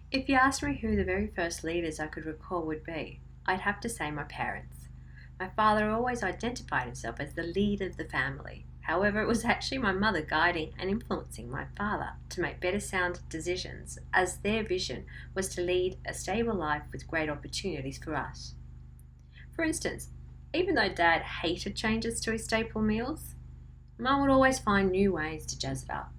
If you asked me who the very first leaders I could recall would be, I'd have to say my parents. My father always identified himself as the leader of the family. However, it was actually my mother guiding and influencing my father to make better sound decisions, as their vision was to lead a stable life with great opportunities for us. For instance, even though Dad hated changes to his staple meals, Mum would always find new ways to jazz it up.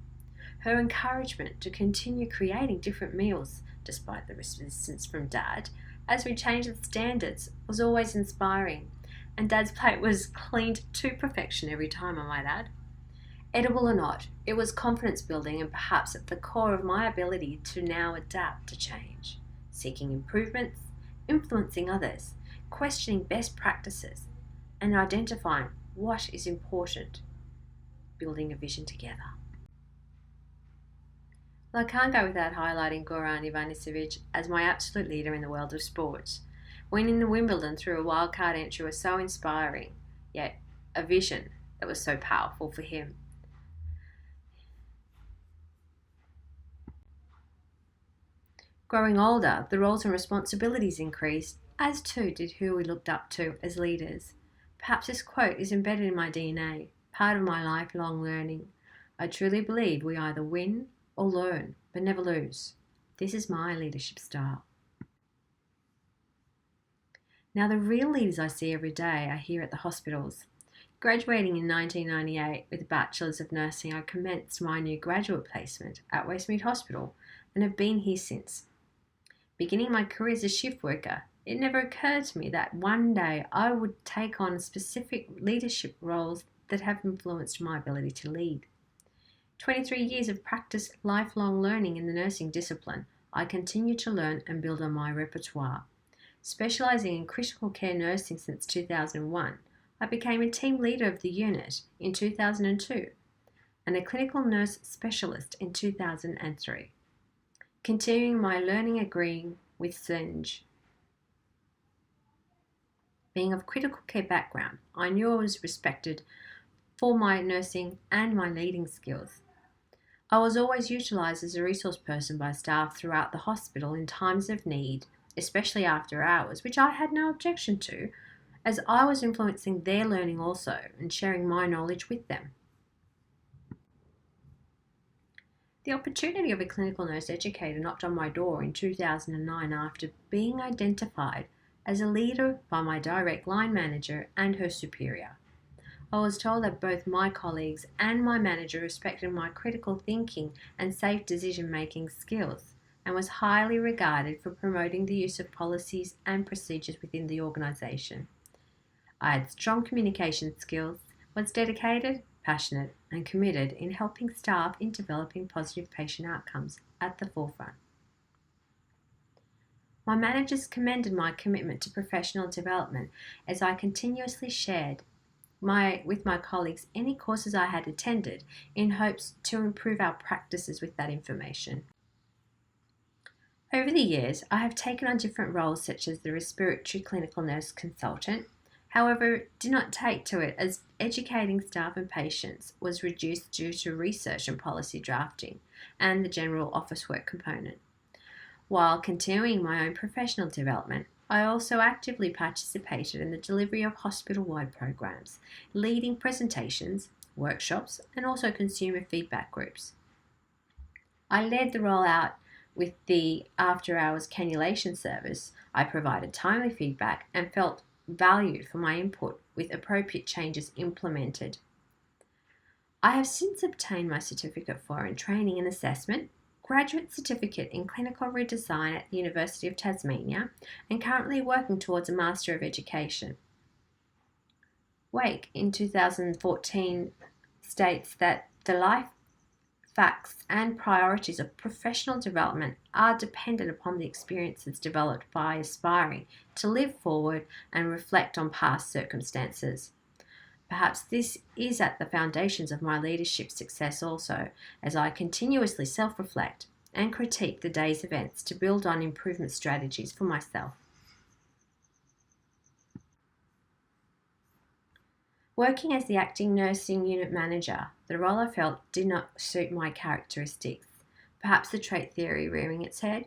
Her encouragement to continue creating different meals, despite the resistance from Dad, as we changed the standards, was always inspiring, and Dad's plate was cleaned to perfection every time, I might add. Edible or not, it was confidence building and perhaps at the core of my ability to now adapt to change, seeking improvements, influencing others, questioning best practices, and identifying what is important, building a vision together. Well, I can't go without highlighting Goran Ivanisevic as my absolute leader in the world of sports. Winning the Wimbledon through a wildcard entry was so inspiring, yet a vision that was so powerful for him. Growing older, the roles and responsibilities increased, as too did who we looked up to as leaders. Perhaps this quote is embedded in my DNA, part of my lifelong learning. I truly believe we either win or learn, but never lose. This is my leadership style. Now, the real leaders I see every day are here at the hospitals. Graduating in 1998 with a Bachelor's of Nursing, I commenced my new graduate placement at Westmead Hospital and have been here since. Beginning my career as a shift worker, it never occurred to me that one day I would take on specific leadership roles that have influenced my ability to lead. 23 years of practice, lifelong learning in the nursing discipline, I continue to learn and build on my repertoire. Specialising in critical care nursing since 2001, I became a team leader of the unit in 2002 and a clinical nurse specialist in 2003. Continuing my learning agreeing with SENG. Being of critical care background, I knew I was respected for my nursing and my leading skills. I was always utilised as a resource person by staff throughout the hospital in times of need, especially after hours, which I had no objection to, as I was influencing their learning also and sharing my knowledge with them. The opportunity of a clinical nurse educator knocked on my door in 2009 after being identified as a leader by my direct line manager and her superior. I was told that both my colleagues and my manager respected my critical thinking and safe decision-making skills and was highly regarded for promoting the use of policies and procedures within the organisation. I had strong communication skills, was dedicated, passionate and committed in helping staff in developing positive patient outcomes at the forefront. My managers commended my commitment to professional development as I continuously shared with my colleagues any courses I had attended in hopes to improve our practices with that information. Over the years, I have taken on different roles such as the respiratory clinical nurse consultant. However, did not take to it as educating staff and patients was reduced due to research and policy drafting and the general office work component. While continuing my own professional development, I also actively participated in the delivery of hospital-wide programs, leading presentations, workshops, and also consumer feedback groups. I led the rollout with the after-hours cannulation service. I provided timely feedback and felt valued for my input with appropriate changes implemented. I have since obtained my certificate for in training and assessment, graduate certificate in clinical redesign at the University of Tasmania, and currently working towards a Master of Education. Wake in 2014 states that the life, facts and priorities of professional development are dependent upon the experiences developed by aspiring to live forward and reflect on past circumstances. Perhaps this is at the foundations of my leadership success also, as I continuously self-reflect and critique the day's events to build on improvement strategies for myself. Working as the acting nursing unit manager, the role I felt did not suit my characteristics, perhaps the trait theory rearing its head.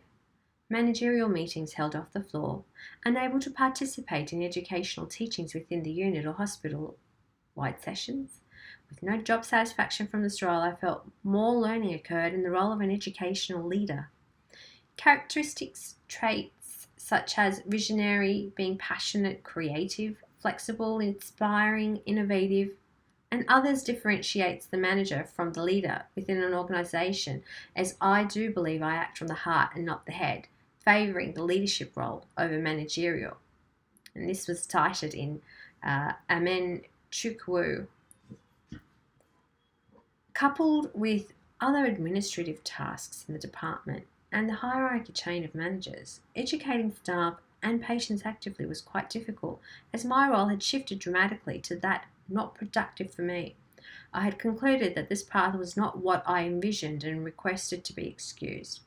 managerial meetings held off the floor, unable to participate in educational teachings within the unit or hospital-wide sessions. With no job satisfaction from this role, I felt more learning occurred in the role of an educational leader. Characteristics, traits such as visionary, being passionate, creative, flexible, inspiring, innovative, and others differentiates the manager from the leader within an organisation, as I do believe I act from the heart and not the head, favouring the leadership role over managerial. And this was cited in Amen Chukwu. Coupled with other administrative tasks in the department and the hierarchy chain of managers, educating staff and patients actively was quite difficult, as my role had shifted dramatically to that not productive for me. I had concluded that this path was not what I envisioned and requested to be excused.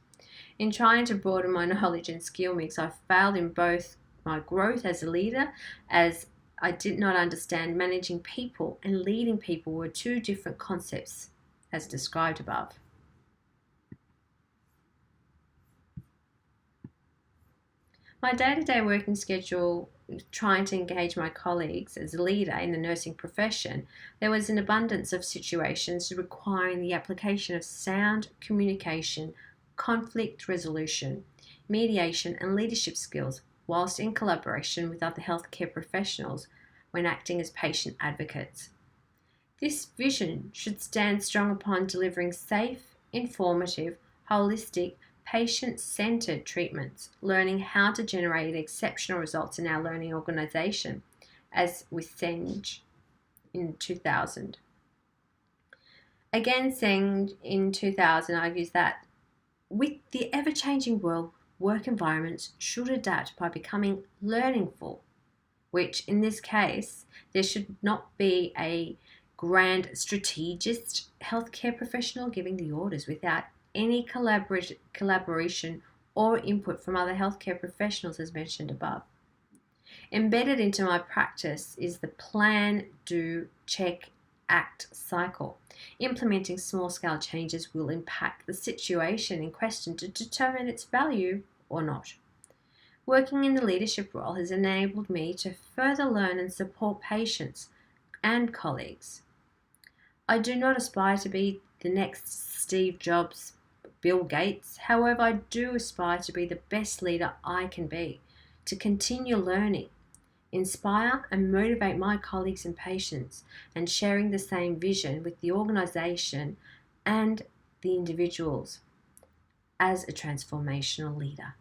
In trying to broaden my knowledge and skill mix, I failed in both my growth as a leader, as I did not understand managing people and leading people were two different concepts, as described above. My day-to-day working schedule, trying to engage my colleagues as a leader in the nursing profession, there was an abundance of situations requiring the application of sound communication, conflict resolution, mediation and leadership skills, whilst in collaboration with other healthcare professionals when acting as patient advocates. This vision should stand strong upon delivering safe, informative, holistic, patient-centered treatments, learning how to generate exceptional results in our learning organisation, as with Senge in 2000. Again, Senge in 2000 argues that with the ever-changing world, work environments should adapt by becoming learningful, which in this case, there should not be a grand strategist healthcare professional giving the orders without any collaboration or input from other healthcare professionals as mentioned above. Embedded into my practice is the plan, do, check, act cycle. Implementing small-scale changes will impact the situation in question to determine its value or not. Working in the leadership role has enabled me to further learn and support patients and colleagues. I do not aspire to be the next Steve Jobs, Bill Gates. However, I do aspire to be the best leader I can be, to continue learning, inspire and motivate my colleagues and patients, and sharing the same vision with the organisation and the individuals as a transformational leader.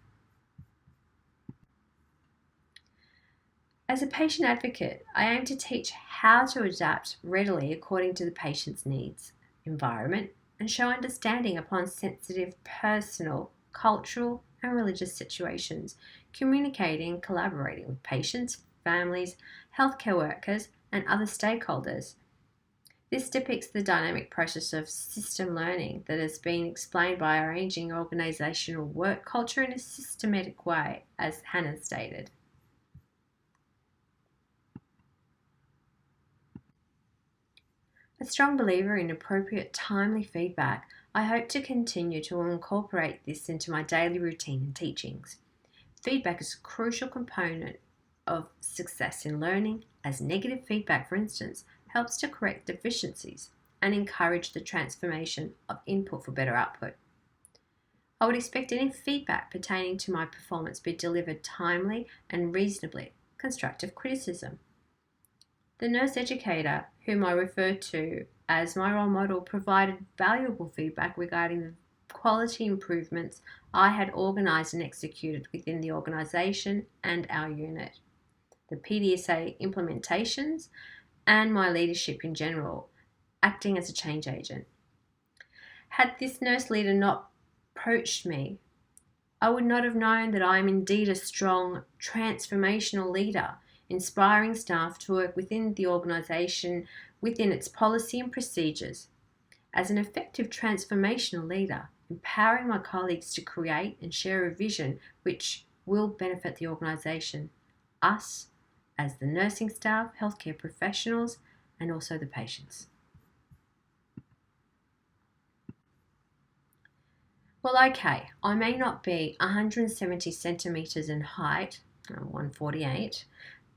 As a patient advocate, I aim to teach how to adapt readily according to the patient's needs, environment, and show understanding upon sensitive personal, cultural, and religious situations, communicating and collaborating with patients, families, healthcare workers, and other stakeholders. This depicts the dynamic process of system learning that has been explained by arranging organisational work culture in a systematic way, as Hannah stated. A strong believer in appropriate, timely feedback, I hope to continue to incorporate this into my daily routine and teachings. Feedback is a crucial component of success in learning, as negative feedback, for instance, helps to correct deficiencies and encourage the transformation of input for better output. I would expect any feedback pertaining to my performance be delivered timely and reasonably. Constructive criticism. The nurse educator, whom I refer to as my role model, provided valuable feedback regarding the quality improvements I had organised and executed within the organisation and our unit, the PDSA implementations, and my leadership in general, acting as a change agent. Had this nurse leader not approached me, I would not have known that I am indeed a strong, transformational leader, inspiring staff to work within the organisation, within its policy and procedures. As an effective transformational leader, empowering my colleagues to create and share a vision which will benefit the organisation, us as the nursing staff, healthcare professionals, and also the patients. Well, okay, I may not be 170 centimetres in height, I'm 148,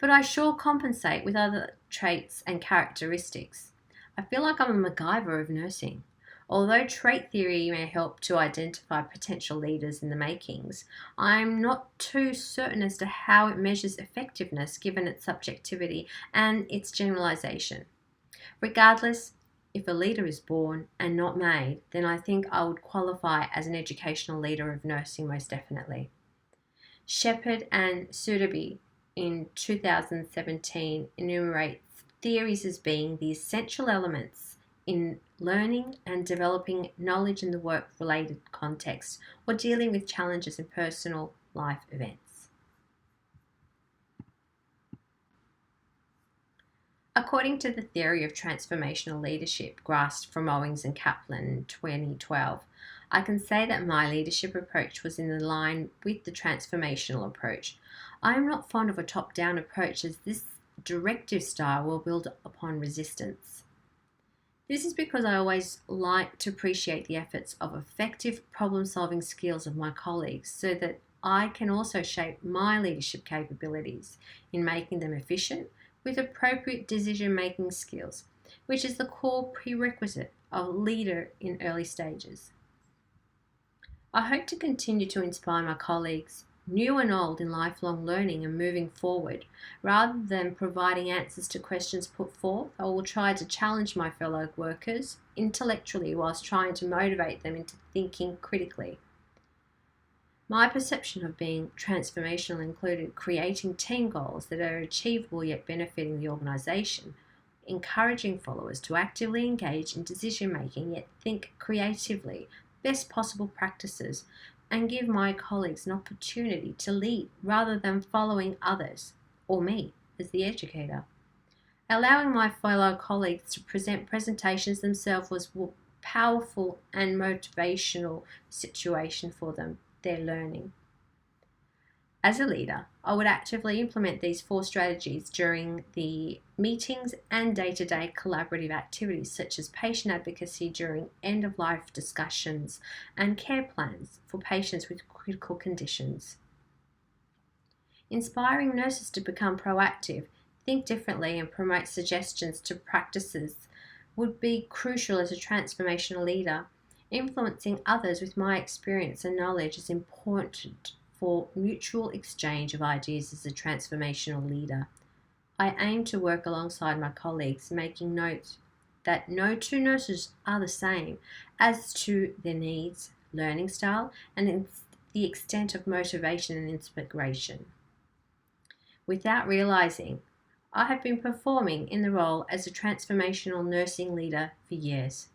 but I sure compensate with other traits and characteristics. I feel like I'm a MacGyver of nursing. Although trait theory may help to identify potential leaders in the makings, I'm not too certain as to how it measures effectiveness given its subjectivity and its generalisation. Regardless, if a leader is born and not made, then I think I would qualify as an educational leader of nursing most definitely. Shepherd and Sotheby in 2017 enumerates theories as being the essential elements in learning and developing knowledge in the work-related context or dealing with challenges in personal life events. According to the theory of transformational leadership grasped from Owings and Kaplan in 2012, I can say that my leadership approach was in line with the transformational approach. I am not fond of a top-down approach as this directive style will build upon resistance. This is because I always like to appreciate the efforts of effective problem-solving skills of my colleagues so that I can also shape my leadership capabilities in making them efficient with appropriate decision-making skills, which is the core prerequisite of a leader in early stages. I hope to continue to inspire my colleagues, new and old, in lifelong learning and moving forward. Rather than providing answers to questions put forth, I will try to challenge my fellow workers intellectually whilst trying to motivate them into thinking critically. My perception of being transformational included creating team goals that are achievable yet benefiting the organisation, encouraging followers to actively engage in decision making yet think creatively, best possible practices, and give my colleagues an opportunity to lead rather than following others, or me, as the educator. Allowing my fellow colleagues to present presentations themselves was a powerful and motivational situation for them. Their learning. As a leader, I would actively implement these 4 strategies during the meetings and day-to-day collaborative activities such as patient advocacy during end-of-life discussions and care plans for patients with critical conditions. Inspiring nurses to become proactive, think differently and promote suggestions to practices would be crucial as a transformational leader. Influencing others with my experience and knowledge is important for mutual exchange of ideas as a transformational leader. I aim to work alongside my colleagues, making note that no 2 nurses are the same as to their needs, learning style, and the extent of motivation and inspiration. Without realizing, I have been performing in the role as a transformational nursing leader for years.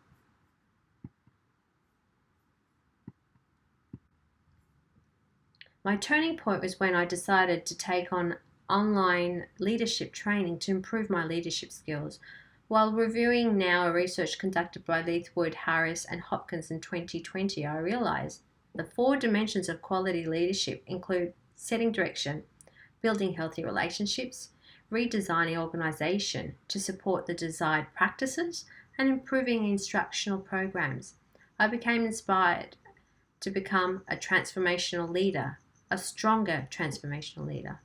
My turning point was when I decided to take on online leadership training to improve my leadership skills. While reviewing now a research conducted by Leithwood, Harris and Hopkins in 2020, I realized the 4 dimensions of quality leadership include setting direction, building healthy relationships, redesigning organization to support the desired practices, and improving instructional programs. I became inspired to become a transformational leader, a stronger transformational leader.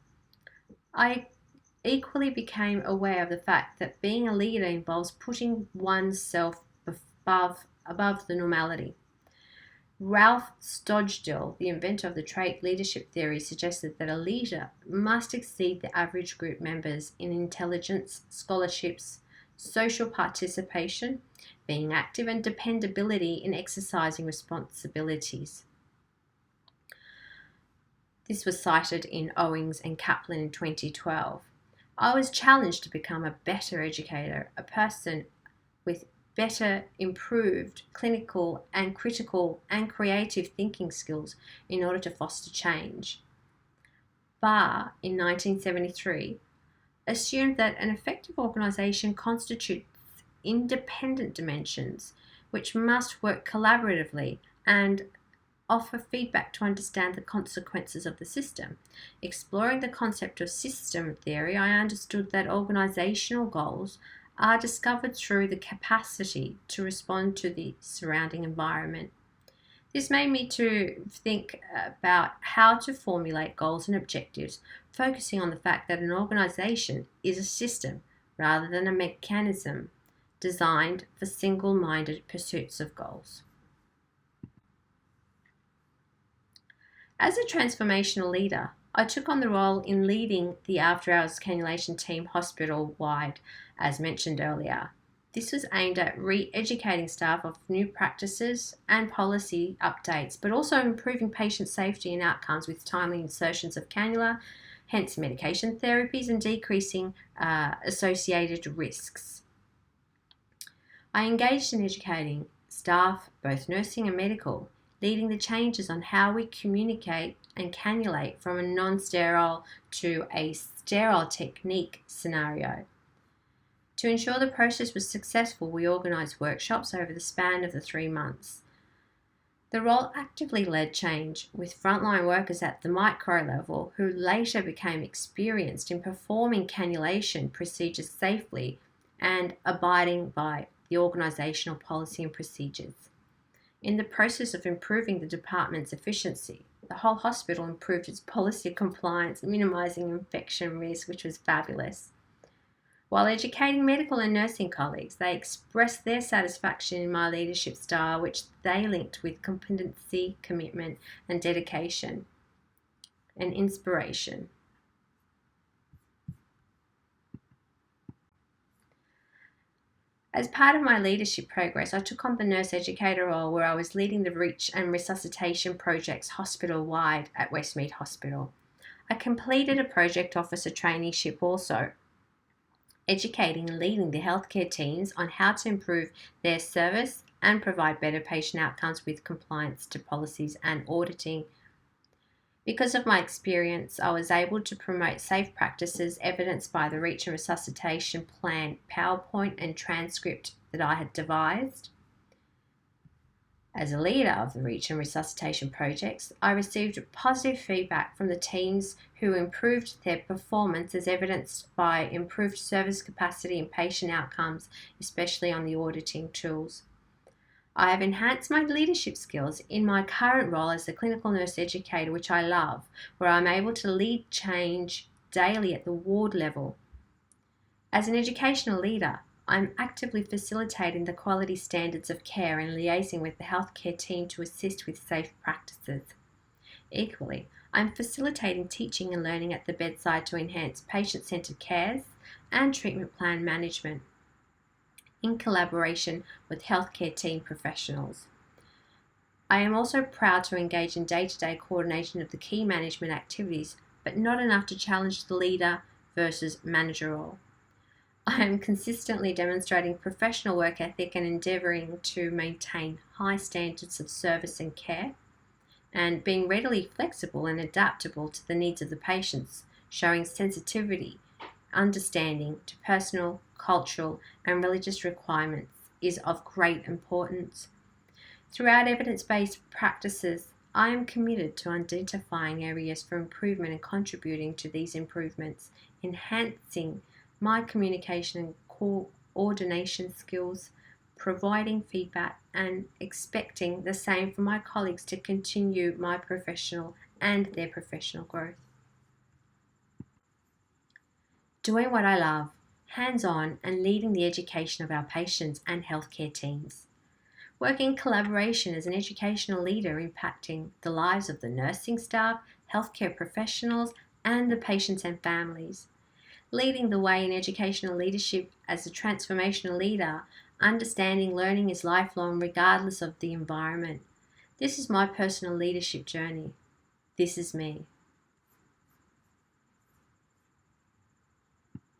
I equally became aware of the fact that being a leader involves putting oneself above the normality. Ralph Stockdale, the inventor of the trait leadership theory, suggested that a leader must exceed the average group members in intelligence, scholarships, social participation, being active, and dependability in exercising responsibilities. This was cited in Owings and Kaplan in 2012. I was challenged to become a better educator, a person with better improved clinical and critical and creative thinking skills in order to foster change. Barr, in 1973, assumed that an effective organisation constitutes independent dimensions which must work collaboratively and offer feedback to understand the consequences of the system. Exploring the concept of system theory, I understood that organisational goals are discovered through the capacity to respond to the surrounding environment. This made me to think about how to formulate goals and objectives, focusing on the fact that an organisation is a system rather than a mechanism designed for single-minded pursuits of goals. As a transformational leader, I took on the role in leading the after-hours cannulation team hospital-wide, as mentioned earlier. This was aimed at re-educating staff of new practices and policy updates, but also improving patient safety and outcomes with timely insertions of cannula, hence medication therapies, and decreasing associated risks. I engaged in educating staff, both nursing and medical, leading the changes on how we communicate and cannulate from a non-sterile to a sterile technique scenario. To ensure the process was successful, we organised workshops over the span of the 3 months. The role actively led change with frontline workers at the micro level who later became experienced in performing cannulation procedures safely and abiding by the organisational policy and procedures. In the process of improving the department's efficiency, the whole hospital improved its policy compliance, minimising infection risk, which was fabulous. While educating medical and nursing colleagues, they expressed their satisfaction in my leadership style, which they linked with competency, commitment, and dedication, and inspiration. As part of my leadership progress, I took on the nurse educator role where I was leading the reach and resuscitation projects hospital-wide at Westmead Hospital. I completed a project officer traineeship also, educating and leading the healthcare teams on how to improve their service and provide better patient outcomes with compliance to policies and auditing. Because of my experience, I was able to promote safe practices evidenced by the Reach and Resuscitation Plan PowerPoint and transcript that I had devised. As a leader of the Reach and Resuscitation projects, I received positive feedback from the teams who improved their performance as evidenced by improved service capacity and patient outcomes, especially on the auditing tools. I have enhanced my leadership skills in my current role as a clinical nurse educator, which I love, where I'm able to lead change daily at the ward level. As an educational leader, I'm actively facilitating the quality standards of care and liaising with the healthcare team to assist with safe practices. Equally, I'm facilitating teaching and learning at the bedside to enhance patient-centred cares and treatment plan management in collaboration with healthcare team professionals. I am also proud to engage in day-to-day coordination of the key management activities, but not enough to challenge the leader versus manager role. I am consistently demonstrating professional work ethic and endeavouring to maintain high standards of service and care, and being readily flexible and adaptable to the needs of the patients, showing sensitivity, understanding to personal, cultural, and religious requirements is of great importance. Throughout evidence-based practices, I am committed to identifying areas for improvement and contributing to these improvements, enhancing my communication and coordination skills, providing feedback, and expecting the same from my colleagues to continue my professional and their professional growth. Doing what I love, hands-on, and leading the education of our patients and healthcare teams. Working in collaboration as an educational leader impacting the lives of the nursing staff, healthcare professionals, and the patients and families. Leading the way in educational leadership as a transformational leader, understanding learning is lifelong regardless of the environment. This is my personal leadership journey. This is me.